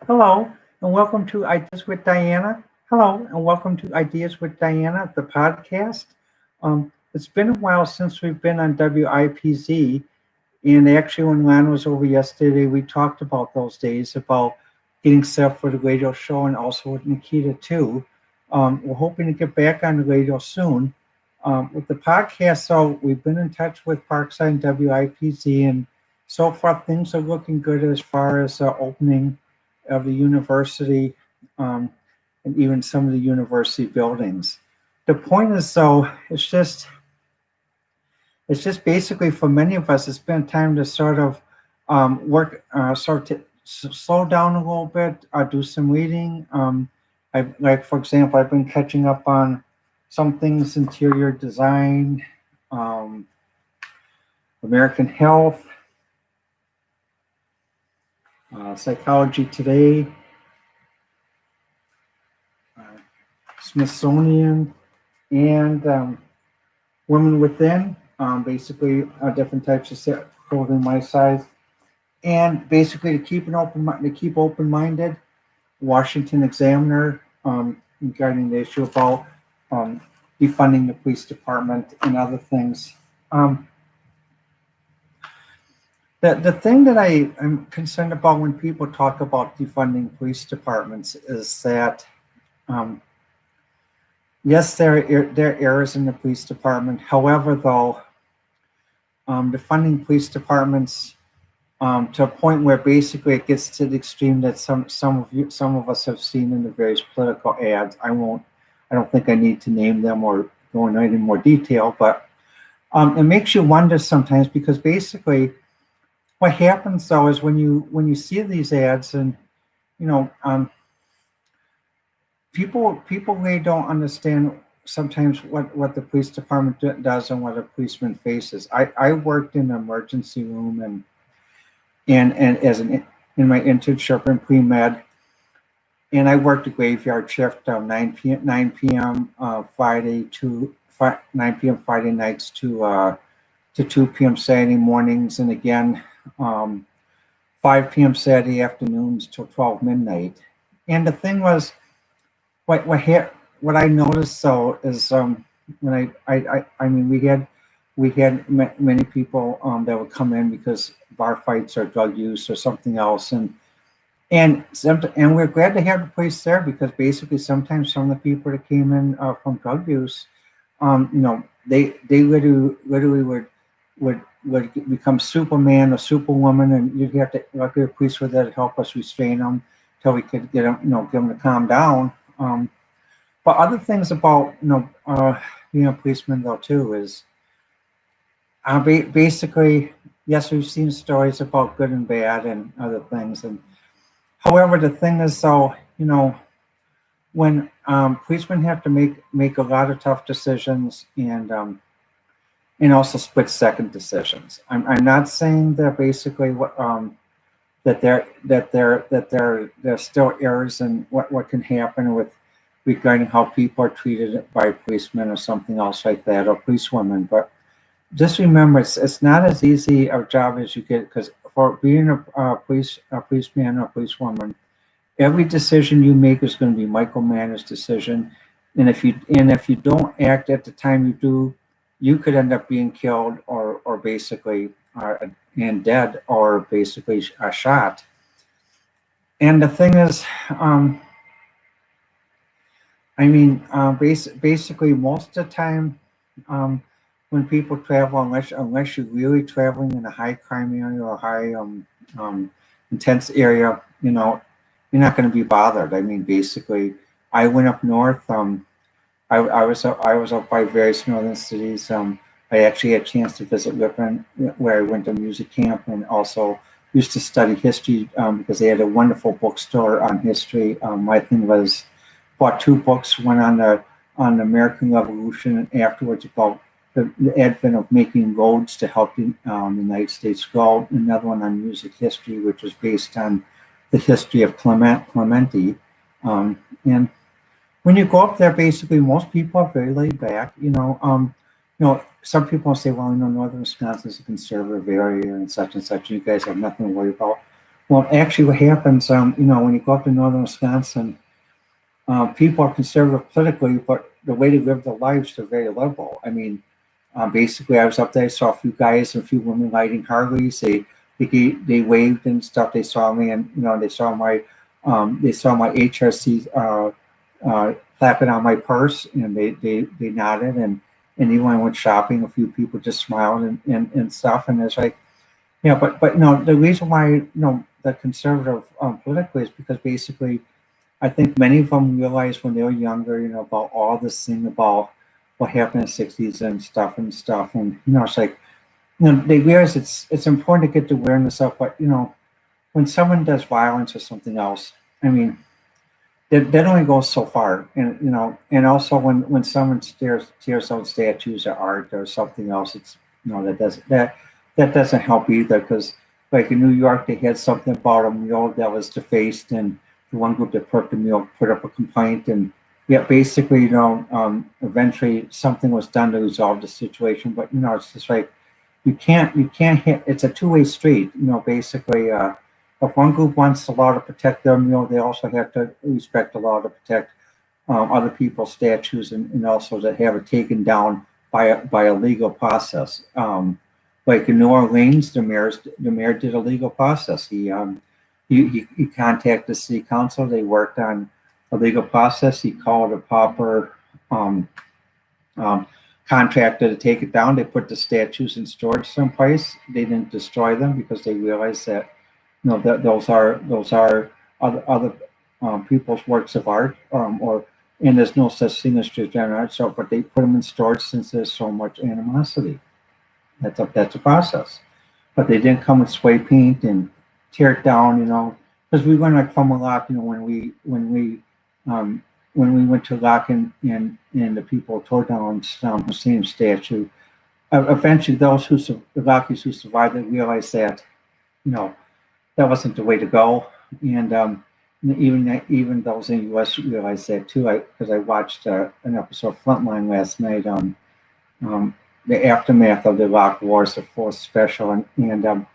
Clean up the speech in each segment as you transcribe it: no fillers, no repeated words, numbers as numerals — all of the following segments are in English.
Hello, and welcome to Ideas with Diana. Hello, and welcome to Ideas with Diana, the podcast. It's been a while since we've been on WIPZ, and actually, when Lana was over yesterday, we talked about those days about getting set up for the radio show, and also with Nikita too. We're hoping to get back on the radio soon. With the podcast, so we've been in touch with Parkside and WIPZ, and so far things are looking good as far as opening of the university, um, and even some of the university buildings. The point is, though, it's just basically for many of us, it's been time to sort of work, sort of slow down a little bit, do some reading. Like for example, I've been catching up on some things: interior design, um, American health, psychology today, uh, Smithsonian, and women within, basically different types of clothing my size, and basically to keep an to keep open minded. Washington Examiner, regarding the issue about um, defunding the police department and other things. Um, the thing that I am concerned about when people talk about defunding police departments is that um, yes, there are errors in the police department. However, though, defunding police departments to a point where basically it gets to the extreme that some of us have seen in the various political ads. I don't think I need to name them or go into any more detail, but it makes you wonder sometimes, because basically what happens though is when you see these ads, and you know people really don't understand sometimes what the police department does and what a policeman faces. I worked in an emergency room, and as an in my internship in pre-med, and I worked a graveyard shift, 9 p.m. Friday to 9 p.m. Friday nights to 2 p.m. Saturday mornings, and again 5 p.m. Saturday afternoons till 12 midnight. And the thing was, what I noticed though is, when I mean we had many people that would come in because bar fights or drug use or something else, and we're glad to have the place there, because basically sometimes some of the people that came in from drug use, they literally would become Superman or Superwoman, and you'd have to, luckily the police were there to help us restrain them till we could get them, get them to calm down. But other things about being a policeman though too is, basically, yes, we've seen stories about good and bad and other things, and however, the thing is though, when policemen have to make a lot of tough decisions, and also split second decisions. I'm not saying that basically that there are still errors in what can happen with regarding how people are treated by policemen or something else like that, or policewomen. But just remember, it's not as easy a job as you get, because for being a policeman or policewoman, every decision you make is going to be micromanaged decision, and if you don't act at the time you do, you could end up being killed, or basically and dead, or basically shot. And the thing is, basically most of the time, um, when people travel, unless you're really traveling in a high crime area or high um, intense area, you're not going to be bothered. I mean, basically, I went up north. I was up by various northern cities. I actually had a chance to visit Ripon, where I went to music camp, and also used to study history, because they had a wonderful bookstore on history. My thing was, bought two books, one on the American Revolution, and afterwards about the advent of making roads to help the United States grow. Another one on music history, which was based on the history of Clementi. And when you go up there, basically most people are very laid back. Some people say, well, northern Wisconsin is a conservative area and such and such. You guys have nothing to worry about. Well, actually, what happens, when you go up to northern Wisconsin, people are conservative politically, but the way they live their lives, they're very liberal. I mean, basically, I was up there, I saw a few guys and a few women riding Harleys. They waved and stuff. They saw me, and they saw my HRC clapping on my purse, and they nodded, and even when I went shopping, a few people just smiled and stuff. And it's like, but no, the reason why the conservative politically is because basically I think many of them realized when they were younger, about all this thing about what happened in the 60s and stuff. And, it's like, they realize it's important to get the awareness of, but, when someone does violence or something else, I mean, that only goes so far. And also when someone tears out statues or art or something else, it's, that doesn't help either, because like in New York, they had something about a mule that was defaced, and the one group that put the mule put up a complaint, and basically, eventually something was done to resolve the situation. But it's just like you can't hit. It's a two-way street. Basically, if one group wants the law to protect their mule, they also have to respect the law to protect other people's statues, and also to have it taken down by a legal process. Like in New Orleans, the mayor did a legal process. He contacted the city council. They worked on a legal process. He called a proper contractor to take it down. They put the statues in storage someplace. They didn't destroy them because they realized that that those are other people's works of art, and there's no such thing as transgender art. So, but they put them in storage since there's so much animosity. That's a process. But they didn't come with spray paint and tear it down, because we went like from a lot, when we went to Iraq and the people tore down Saddam Hussein's statue. Eventually, those Iraqis who survived it realized that, that wasn't the way to go, and even those in the U.S. realized that too. Because I watched an episode of Frontline last night on the aftermath of the Iraq Wars, the fourth special, and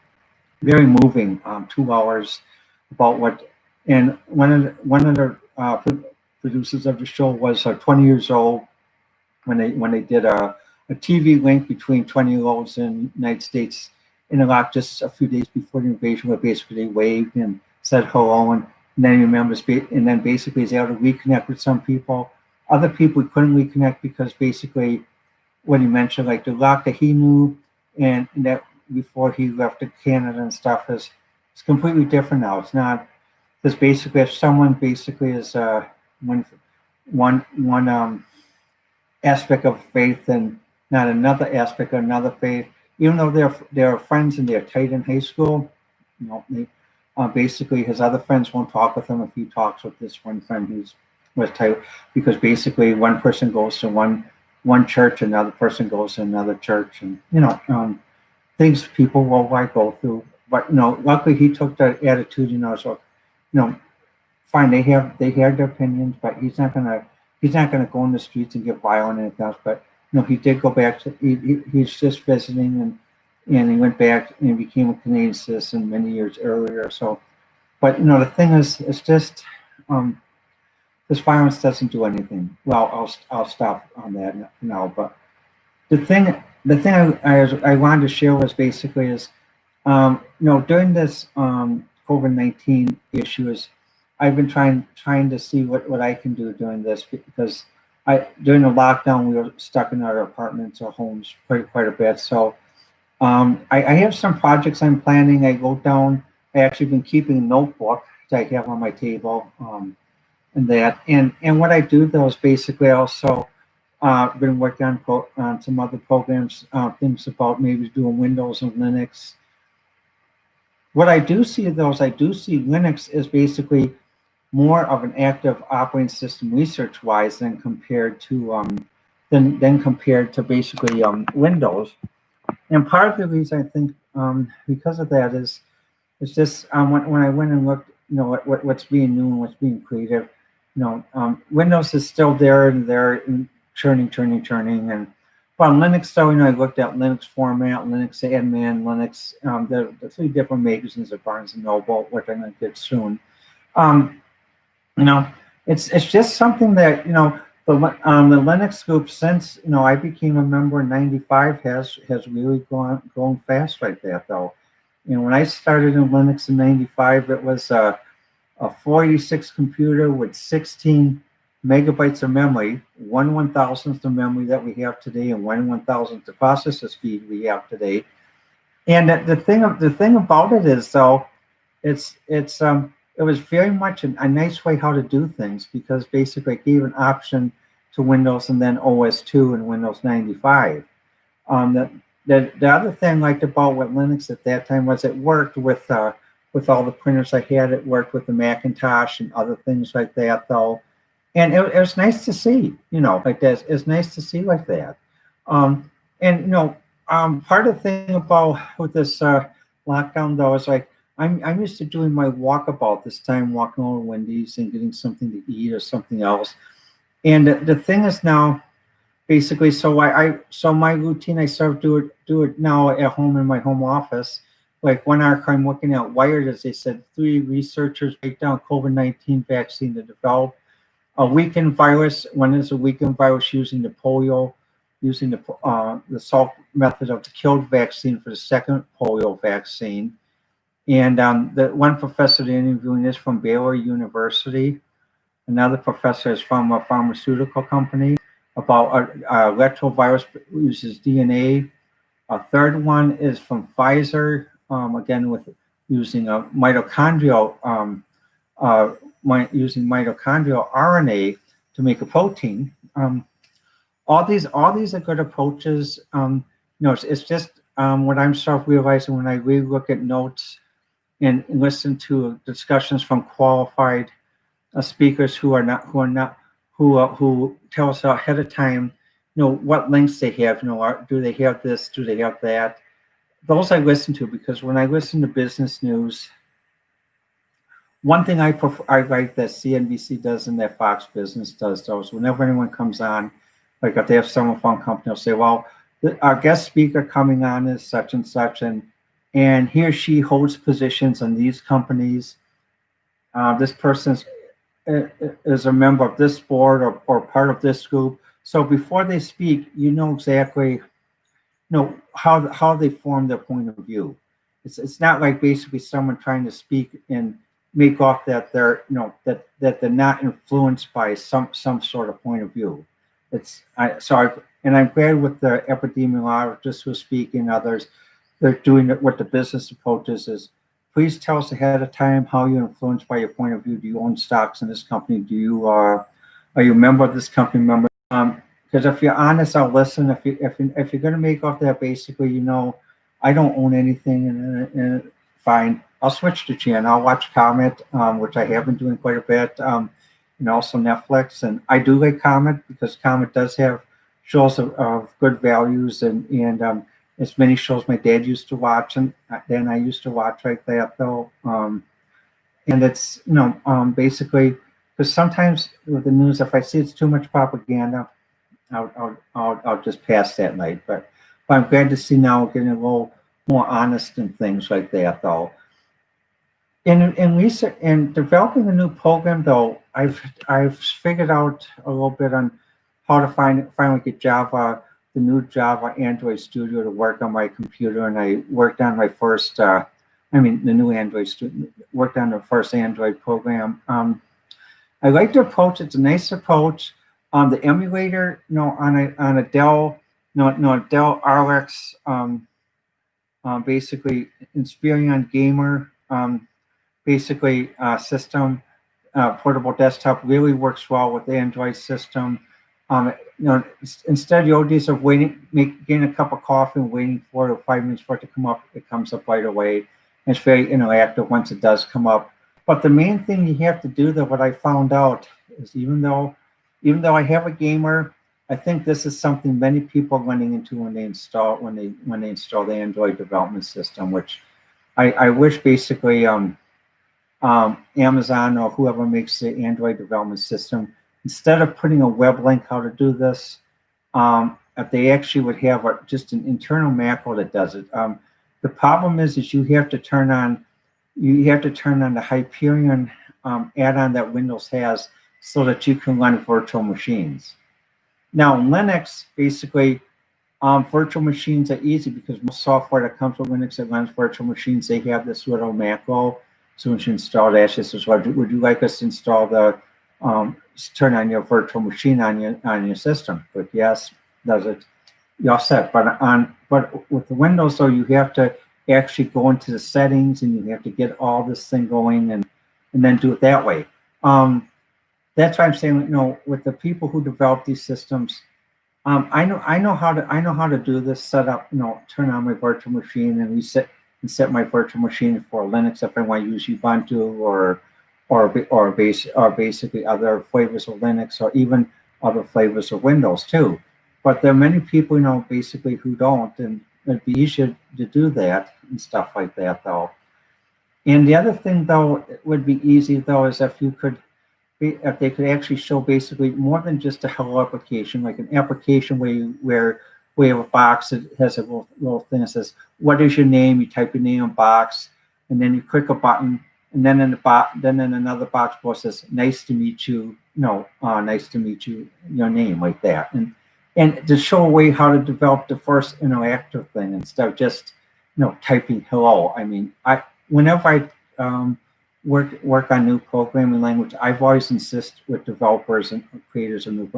very moving. 2 hours about what, and one of the producers of the show was 20 years old when they did a TV link between 20-year-olds in the United States in Iraq just a few days before the invasion, where basically they waved and said hello, and then he remembers, and then basically he's able to reconnect with some people. Other people he couldn't reconnect because basically what he mentioned, like the Iraq that he knew and that before he left to Canada and stuff, is completely different now. It's not, because basically if someone basically is one aspect of faith and not another aspect of another faith, even though they're friends and they're tight in high school, basically his other friends won't talk with him if he talks with this one friend who's was tight, because basically one person goes to one church, another person goes to another church, and things people worldwide go through. But luckily he took that attitude, so fine, they have their opinions, but he's not gonna go in the streets and get violent and anything else. But he did go back to he's just visiting, and he went back and became a Canadian citizen many years earlier. So, but the thing is, it's just this violence doesn't do anything. Well, I'll stop on that now. But the thing I wanted to share was basically is during this COVID-19 issue is I've been trying to see what I can do during this, because during the lockdown we were stuck in our apartments or homes quite a bit. So I have some projects I'm planning. I wrote down. I actually been keeping a notebook that I have on my table, and what I do though is basically also been working on some other programs, things about maybe doing Windows and Linux. What I do see though is I do see Linux is basically more of an active operating system research-wise than compared to basically Windows. And part of the reason I think because of that is it's just when I went and looked, what's being new and what's being creative, Windows is still there and churning, and Well, Linux, though, I looked at Linux Format, Linux Admin, Linux, the three different magazines at Barnes and Noble, which I'm going to get soon. Um, you know, it's just something that, the Linux group, since, I became a member in 95, has really grown fast like that, though. When I started in Linux in 95, it was a 486 computer with 16 megabytes of memory, 1/1000th of memory that we have today, and 1/1000th the processor speed we have today. And the thing about it is, though, it was very much a nice way how to do things, because basically it gave an option to Windows and then OS/2 and Windows 95. The other thing I liked about with Linux at that time was it worked with all the printers I had. It worked with the Macintosh and other things like that, though, and it was nice to see, like that. It's nice to see like that. Um, and part of the thing about with this lockdown, though, is like I'm used to doing my walkabout this time, walking over Wendy's and getting something to eat or something else. And the thing is now, basically, so my routine, I sort of do it now at home in my home office. Like one article I'm looking at, Wired, as they said, 3 researchers break down COVID-19 vaccine to develop a weakened virus. One is a weakened virus using the Salk method of the killed vaccine for the second polio vaccine. And the one professor they're interviewing is from Baylor University. Another professor is from a pharmaceutical company about retrovirus uses DNA. A third one is from Pfizer, again with using a mitochondrial using mitochondrial RNA to make a protein. All these are good approaches. It's just what I'm sort of realizing when I really look at notes and listen to discussions from qualified speakers who tell us ahead of time, what links they have. Do they have this? Do they have that? Those I listen to, because when I listen to business news, one thing I like that CNBC does and that Fox Business does, though, is whenever anyone comes on, like if they have someone from a company, they'll say, well, our guest speaker coming on is such and such, and he or she holds positions in these companies. This person is a member of this board or part of this group. So before they speak, exactly how they form their point of view. It's not like basically someone trying to speak and make off that they're that they're not influenced by some sort of point of view. I'm glad with the epidemiologists who speak and others, they're doing it. What the business approach is please tell us ahead of time how you're influenced by your point of view. Do you own stocks in this company? Are you a member of this company? Because if you're honest, I'll listen. If you're going to make off that, basically, I don't own anything, and fine, I'll switch to channel. I'll watch Comet, which I have been doing quite a bit, and also Netflix. And I do like Comet because Comet does have shows of good values and as many shows my dad used to watch, and then I used to watch like that, though. And it's basically, because sometimes with the news, if I see it's too much propaganda, I'll just pass that night. But I'm glad to see now we're getting a little more honest in things like that, though. In research and developing a new program, though, I've figured out a little bit on how to finally get the new Java Android Studio to work on my computer, and I worked on my first, the new Android Studio, worked on the first Android program. I like the approach. It's a nice approach. The emulator, on a Dell, Dell RX, basically Inspiron Gamer, basically system, portable desktop, really works well with the Android system. Instead of getting a cup of coffee and waiting 4 to 5 minutes for it to come up, it comes up right away. And it's very interactive once it does come up. But the main thing you have to do, though, what I found out is even though I have a gamer, I think this is something many people are running into when they install the Android development system, which I wish basically Amazon or whoever makes the Android development system, instead of putting a web link how to do this, they actually would have just an internal macro that does it. The problem is you have to turn on the Hyperion add-on that Windows has so that you can run virtual machines. Now, Linux, basically, virtual machines are easy because most software that comes with Linux that runs virtual machines, they have this little macro. So once you install that, it says, would you like us to install the, turn on your virtual machine on your system? But yes, does it. You're all set. But with the Windows, though, you have to actually go into the settings and you have to get all this thing going and then do it that way. That's why I'm saying, with the people who develop these systems, I know how to do this. Set up, turn on my virtual machine and set my virtual machine for Linux if I want to use Ubuntu or basically other flavors of Linux or even other flavors of Windows too. But there are many people, basically who don't, and it'd be easier to do that and stuff like that, though. And the other thing, though, it would be easy, though, is if they could actually show basically more than just a hello application, like an application where you have a box that has a little thing that says, "What is your name?" You type your name in a box, and then you click a button, and then in another box below says, "Nice to meet you." Nice to meet you. Your name, like that, and to show a way how to develop the first interactive thing instead of just typing hello. I mean, whenever I work on new programming language, I've always insisted with developers and creators of new.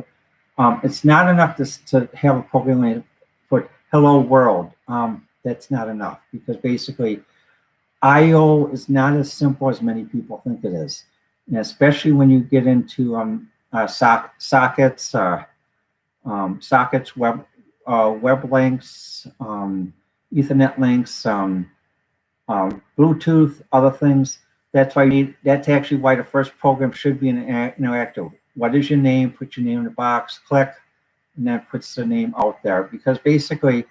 It's not enough to have a programming language put "Hello World." That's not enough because basically I/O is not as simple as many people think it is, and especially when you get into sockets, web links, Ethernet links, Bluetooth, other things. That's actually why the first program should be interactive. What is your name? Put your name in the box, click, and that puts the name out there. Because basically,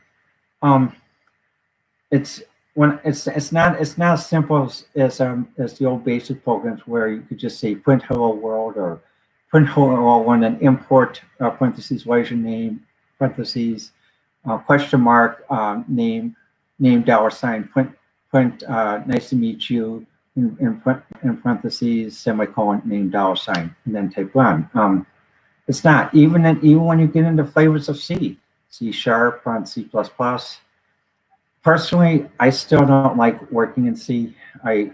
it's not as simple as the old basic programs where you could just say print hello world or print hello world and then import parentheses, what is your name, parentheses, question mark, name $, print nice to meet you, in parentheses, semicolon, name $, and then type run. It's not even when you get into flavors of C Sharp, on C++. Personally, I still don't like working in C. I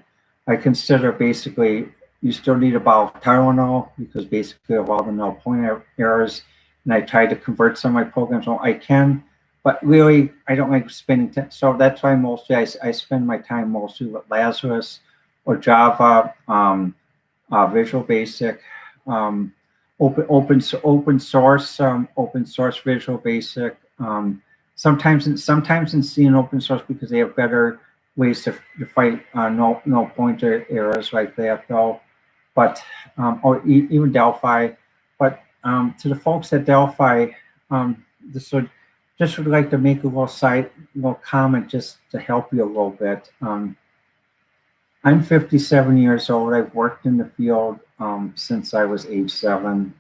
consider basically you still need a terminal because basically of all the null pointer errors, and I try to convert some of my programs. I can, but really I don't like spending time. So that's why mostly I spend my time mostly with Lazarus or Java, Visual Basic, open source Visual Basic. Sometimes in C and open source because they have better ways to fight null pointer errors like that, though. But or even Delphi. But to the folks at Delphi, just would like to make a little comment just to help you a little bit. I'm 57 years old. I've worked in the field since I was age 7.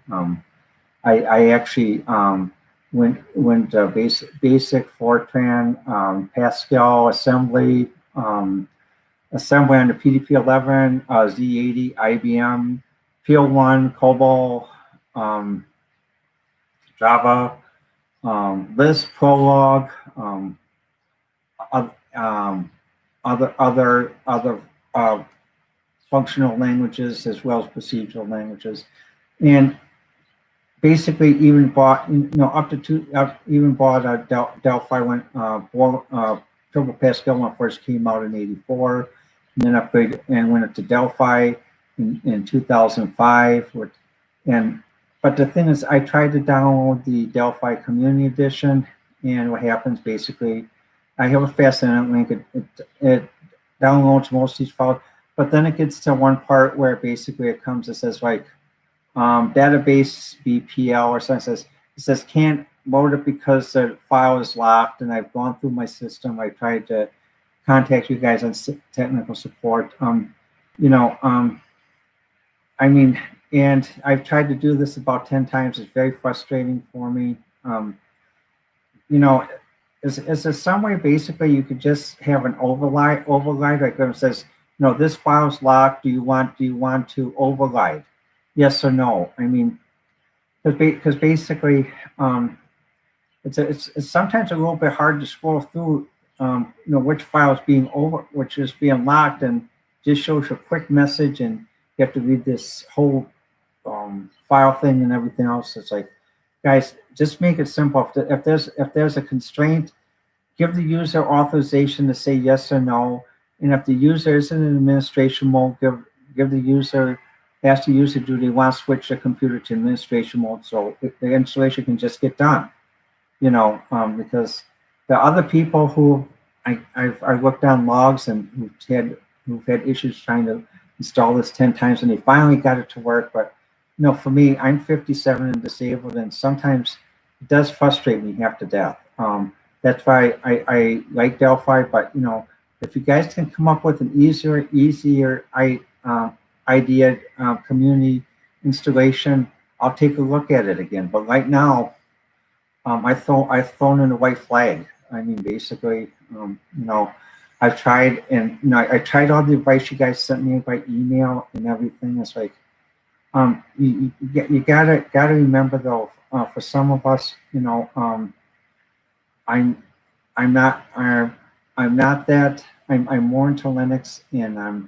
I actually went basic Fortran, Pascal, assembly on the PDP-11, Z80, IBM, PL1, COBOL, Java, Lisp, Prolog, other functional languages as well as procedural languages, and basically even bought Delphi when Turbo Pascal when it first came out in '84, and then upgraded and went up to Delphi in 2005. But the thing is, I tried to download the Delphi Community Edition, and what happens basically, I have a fast internet link. It downloads most of these files, but then it gets to one part where basically it comes. It says like database BPL or something. It says can't load it because the file is locked. And I've gone through my system. I tried to contact you guys on technical support. I mean, and I've tried to do this about 10 times. It's very frustrating for me. you know, is there some way basically you could just have an override like when it says, this file's locked. Do you want to override? Yes or no? I mean, because basically, it's sometimes a little bit hard to scroll through, which file is which is being locked, and just shows you a quick message, and you have to read this whole file thing and everything else. It's like, guys, just make it simple. If there's a constraint, give the user authorization to say yes or no. And if the user is in an administration mode, give the user, ask the user, do they want to switch the computer to administration mode so the installation can just get done? Because the other people who I've looked on logs and who've had issues trying to install this 10 times and they finally got it to work. But for me, I'm 57 and disabled, and sometimes it does frustrate me half to death. That's why I like Delphi, but if you guys can come up with an easier idea, community installation, I'll take a look at it again. But right now, I've thrown in a white flag. I mean, basically, I've tried, and I tried all the advice you guys sent me by email and everything. It's like, you gotta remember though, for some of us, I'm not that. I'm more into Linux, and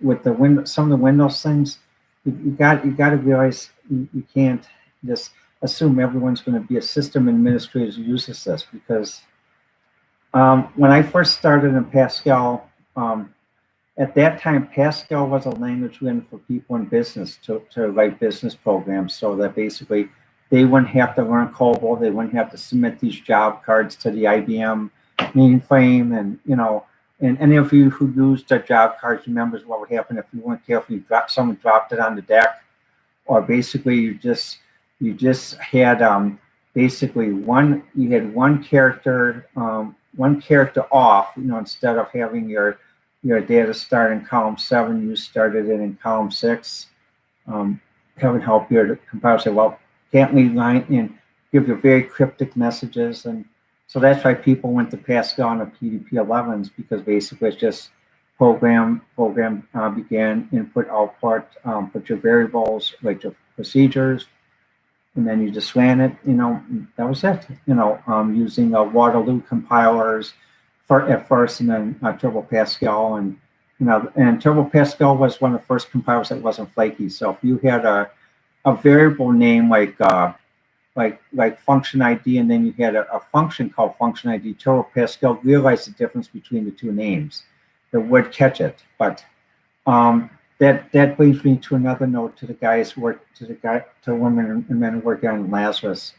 with the Windows, some of the Windows things, you got to realize you can't just assume everyone's going to be a system administrator who uses this, because when I first started in Pascal, at that time Pascal was a language written for people in business to write business programs, so that basically they wouldn't have to learn COBOL, they wouldn't have to submit these job cards to the IBM mainframe, and any of you who used the job cards remembers what would happen if you weren't careful. Someone dropped it on the deck, or basically you just had basically you had one character off, instead of having your data start in column 7, you started it in column 6. Heaven help your compiler say, well, can't leave line and give you very cryptic messages. And so that's why people went to Pascal and the PDP-11s, because basically it's just program began, input, output, put your variables, like your procedures, and then you just ran it. That was it. Using Waterloo compilers at first, and then Turbo Pascal, and Turbo Pascal was one of the first compilers that wasn't flaky. So if you had a variable name like function ID, and then you had a function called function ID, Turbo Pascal realized the difference between the two names. It would catch it. But that brings me to another note to to women and men who work on Lazarus.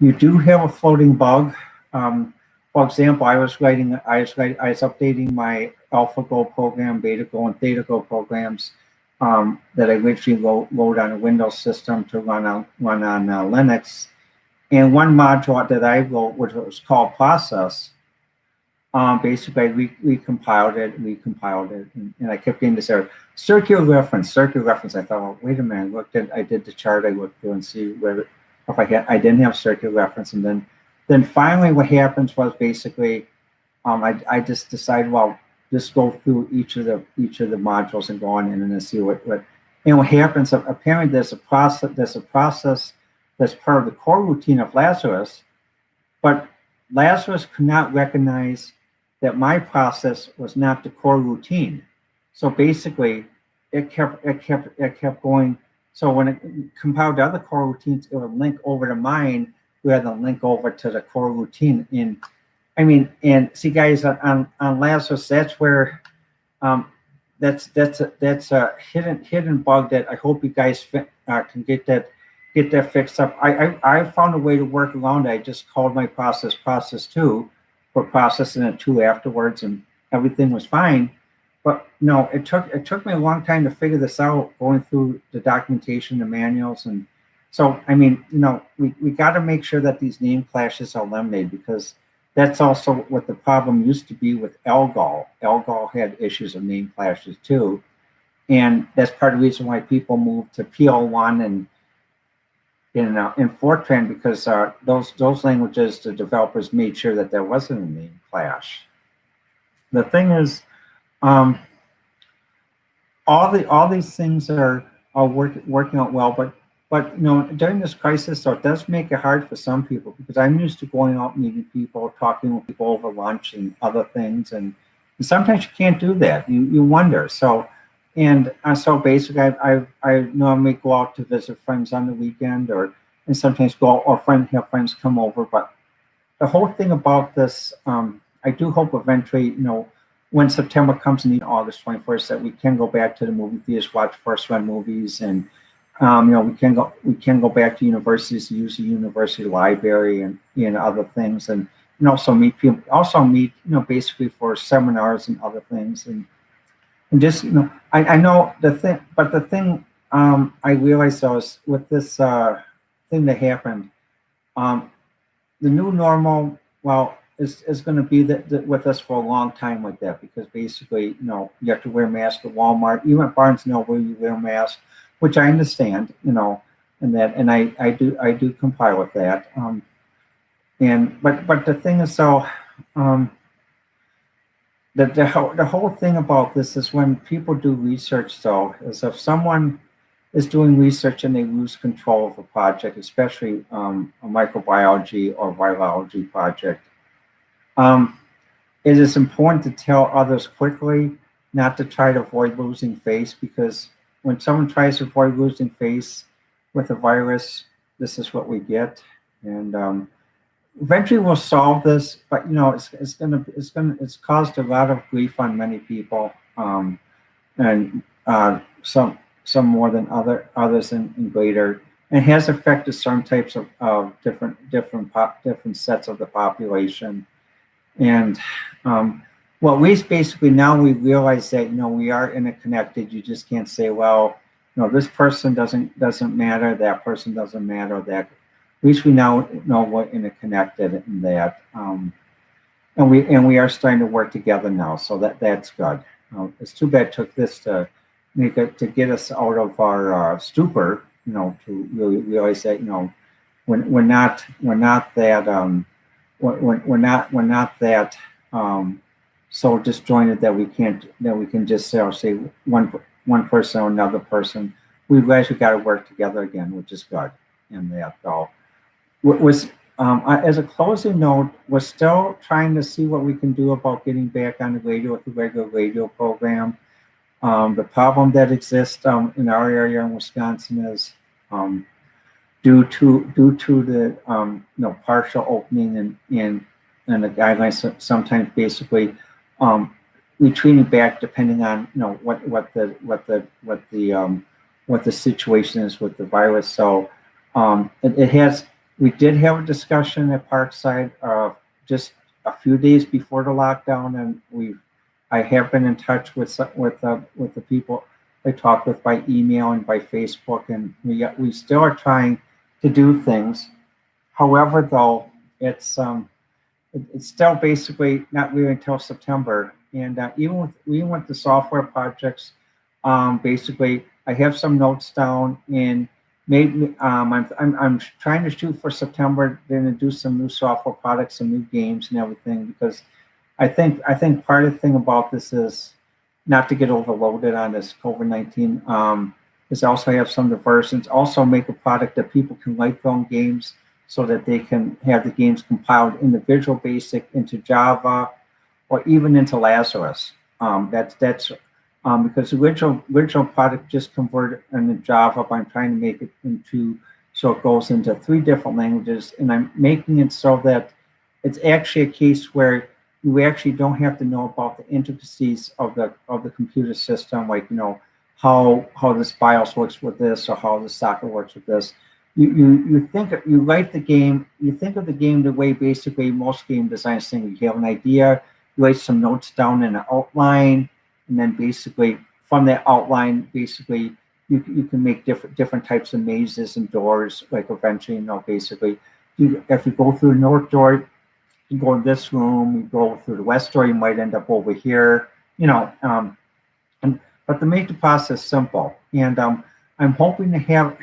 You do have a floating bug. For example, I was updating my AlphaGo program, BetaGo, and ThetaGo programs that I literally load on a Windows system to run on Linux. And one module that I wrote, which was called Process, basically I recompiled it, and I kept getting this error. Circular reference. I thought, well, wait a minute. I did the chart. I looked through and see whether if I didn't have circular reference, and then finally what happens was basically I just decided, well, just go through each of the modules and go on in and then see what happens. Apparently there's a process that's part of the core routine of Lazarus, but Lazarus could not recognize that my process was not the core routine. So basically it kept going. So when it compiled the other core routines, it would link over to mine rather than link over to the core routine. And see, guys, on Lazarus, that's where that's a hidden bug that I hope you guys can get that fixed up. I found a way to work around it. I just called my process 2 for processing it 2 afterwards, and everything was fine. But no, it took me a long time to figure this out, going through the documentation, the manuals, and so we got to make sure that these name clashes are eliminated, because that's also what the problem used to be with Algol. Algol had issues of name clashes too, and that's part of the reason why people moved to PL1 and in Fortran, because those languages, the developers made sure that there wasn't a name clash. The thing is, um, all these things are working out well, but during this crisis, so it does make it hard for some people, because I'm used to going out, meeting people, talking with people over lunch and other things, and sometimes you can't do that. You wonder. So basically, I normally go out to visit friends on the weekend, and sometimes go or have friends come over. But the whole thing about this, I do hope eventually, when September comes and August 21st, that we can go back to the movie theaters, watch first run movies, and we can go back to universities to use the university library and other things, and also meet people, basically for seminars and other things, and just I know the thing, but the thing I realized though is with this thing that happened, the new normal, well, is going to be with us for a long time like that, because basically, you have to wear a mask at Walmart, even at Barnes & Noble, you wear a mask, which I understand, and I do comply with that. But the thing is, so the whole thing about this is when people do research, though, is if someone is doing research and they lose control of a project, especially a microbiology or virology project, it is important to tell others quickly, not to try to avoid losing face, because when someone tries to avoid losing face with a virus, this is what we get. And eventually we'll solve this, but it's caused a lot of grief on many people, and some more than others in greater, and has affected certain types of different sets of the population. And well, we basically now we realize that we are interconnected. You just can't say, well, this person doesn't matter, that person doesn't matter. That at least we now know we're interconnected, and that and we are starting to work together now. So that's good. It's too bad it took this to get us out of our stupor. To really realize that we're not that. We're not that so disjointed that we can just say one person or another person. We've actually got to work together again, which is good. And that was as a closing note, we're still trying to see what we can do about getting back on the radio with the regular radio program. The problem that exists in our area in Wisconsin is due to the partial opening and the guidelines, sometimes basically retreating back depending on what the situation is with the virus. So we did have a discussion at Parkside just a few days before the lockdown, and I have been in touch with the people I talked with by email and by Facebook, and we still are trying to do things. However, though, it's still basically not really until September. And even with the software projects, basically I have some notes down, and maybe I'm trying to shoot for September, then to do some new software products, some new games and everything, because I think part of the thing about this is not to get overloaded on this COVID-19. Is also have some of the versions, also make a product that people can write their own games, so that they can have the games compiled into Visual Basic, into Java, or even into Lazarus. That's because the original product just converted into Java, but I'm trying to make it so it goes into 3 different languages, and I'm making it so that it's actually a case where you actually don't have to know about the intricacies of the computer system, like how this BIOS works with this, or how the socket works with this. You write the game, you think of the game the way basically most game designers think. You have an idea, you write some notes down in an outline, and then basically from that outline, basically you can make different types of mazes and doors. Like eventually, basically, if you go through the north door, you go in this room. You go through the west door, you might end up over here. But to make the process simple, and I'm hoping to have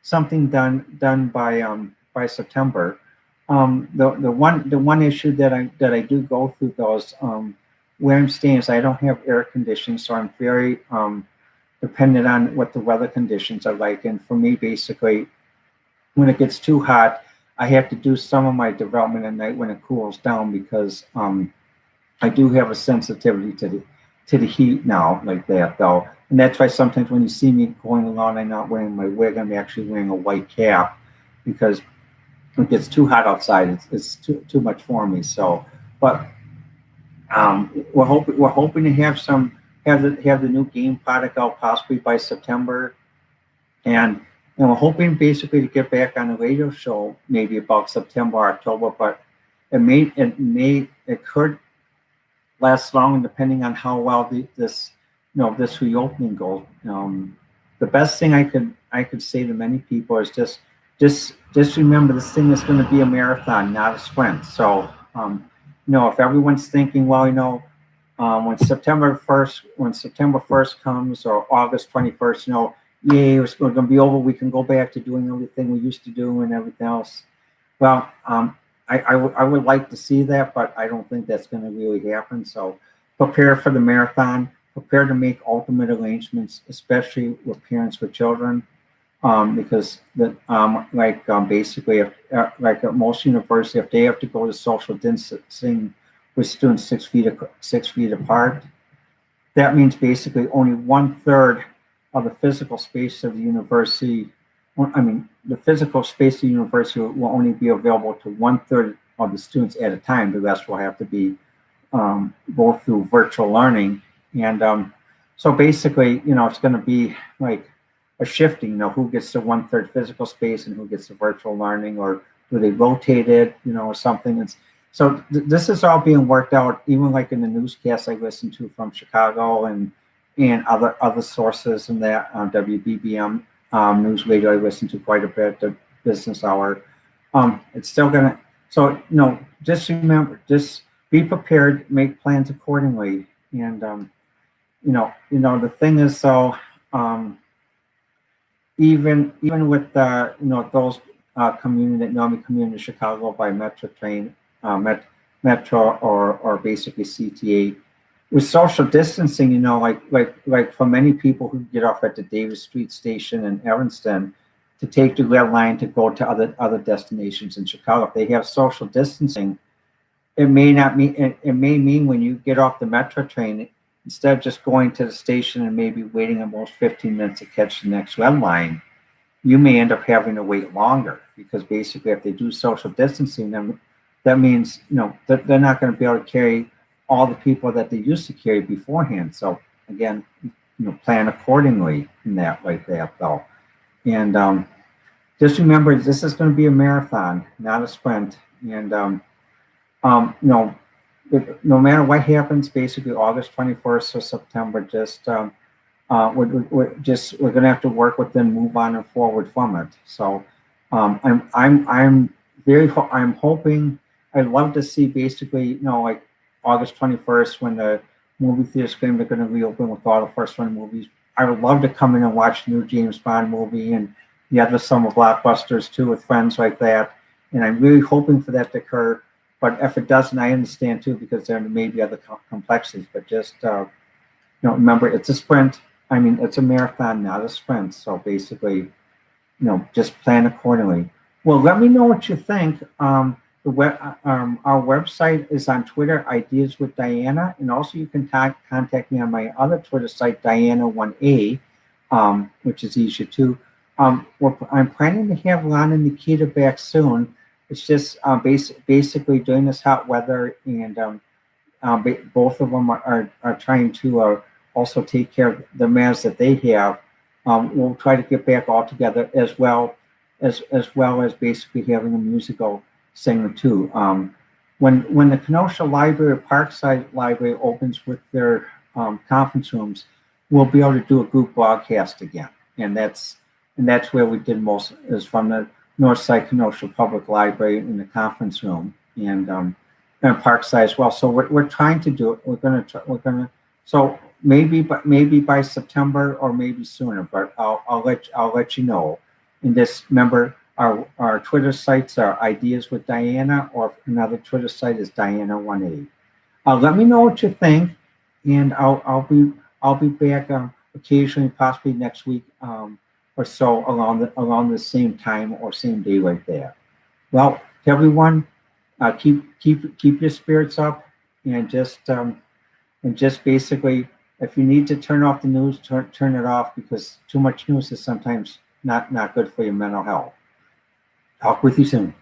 something done by September. The one issue that I do go through though is where I'm staying is I don't have air conditioning, so I'm very dependent on what the weather conditions are like. And for me, basically, when it gets too hot, I have to do some of my development at night when it cools down because I do have a sensitivity to the heat now, like that though. And that's why sometimes when you see me going along, I'm not wearing my wig. I'm actually wearing a white cap because it gets too hot outside. It's too much for me. So, but we're hoping to have the new game product out possibly by September, and we're hoping basically to get back on the radio show maybe about September, October. But it could last long depending on how well this reopening goes. The best thing I could say to many people is just remember this thing is going to be a marathon, not a sprint. So if everyone's thinking, well, when September 1st comes or August 21st, yay, it's going to be over. We can go back to doing everything we used to do and everything else. Well, I would like to see that, but I don't think that's going to really happen. So prepare for the marathon, prepare to make ultimate arrangements, especially with parents with children, because basically, like at most universities, if they have to go to social distancing with students 6 feet apart, that means basically only 1/3 of the physical space of the university. The physical space of the university will only be available to 1/3 of the students at a time. The rest will have to be go through virtual learning. And so basically, it's going to be like a shifting, who gets the 1/3 physical space and who gets the virtual learning, or do they rotate it, or something. So this is all being worked out, even like in the newscasts I listen to from Chicago and other sources and that WBBM news radio I listen to quite a bit, the business hour. It's still gonna, so just remember, just be prepared, make plans accordingly. And the thing is, so even with those community that normally commute to Chicago by Metro train, Metro or basically CTA, with social distancing, like for many people who get off at the Davis Street station in Evanston to take the red line to go to other destinations in Chicago, if they have social distancing, it may mean when you get off the Metro train, instead of just going to the station and maybe waiting almost 15 minutes to catch the next red line, you may end up having to wait longer, because basically if they do social distancing, then that means that they're not going to be able to carry all the people that they used to carry beforehand. So again, plan accordingly in that, like that though. And just remember, this is going to be a marathon, not a sprint. And no matter what happens, basically August 21st or September, we're going to have to work with them, move on and forward from it. So I'm hoping, I'd love to see basically, like August 21st, when the movie theaters claim they're going to reopen with all the first run movies. I would love to come in and watch the new James Bond movie and the other summer blockbusters too, with friends like that. And I'm really hoping for that to occur. But if it doesn't, I understand too, because there may be other complexities. But just remember, it's a sprint. It's a marathon, not a sprint. So basically, just plan accordingly. Well, let me know what you think. Our website is on Twitter, Ideas with Diana, and also you can contact me on my other Twitter site, Diana1A, which is easier too. I'm planning to have Lon and Nikita back soon. It's just basically during this hot weather, and both of them are trying to also take care of the matters that they have. We'll try to get back all together, as well as basically having a musical singer too. When the Kenosha Library or Parkside Library opens with their conference rooms, we'll be able to do a group broadcast again, and that's where we did most, is from the Northside Kenosha Public Library in the conference room, and Parkside as well. So we're trying to do it. We're gonna. So maybe by September or maybe sooner, but I'll let you know. And just remember, our Twitter sites are Ideas with Diana, or another Twitter site is Diana18. Let me know what you think, and I'll be back occasionally, possibly next week or so, along the same time or same day like that. Well, to everyone, keep your spirits up, and just basically, if you need to turn off the news, turn it off, because too much news is sometimes not good for your mental health. Talk with you soon.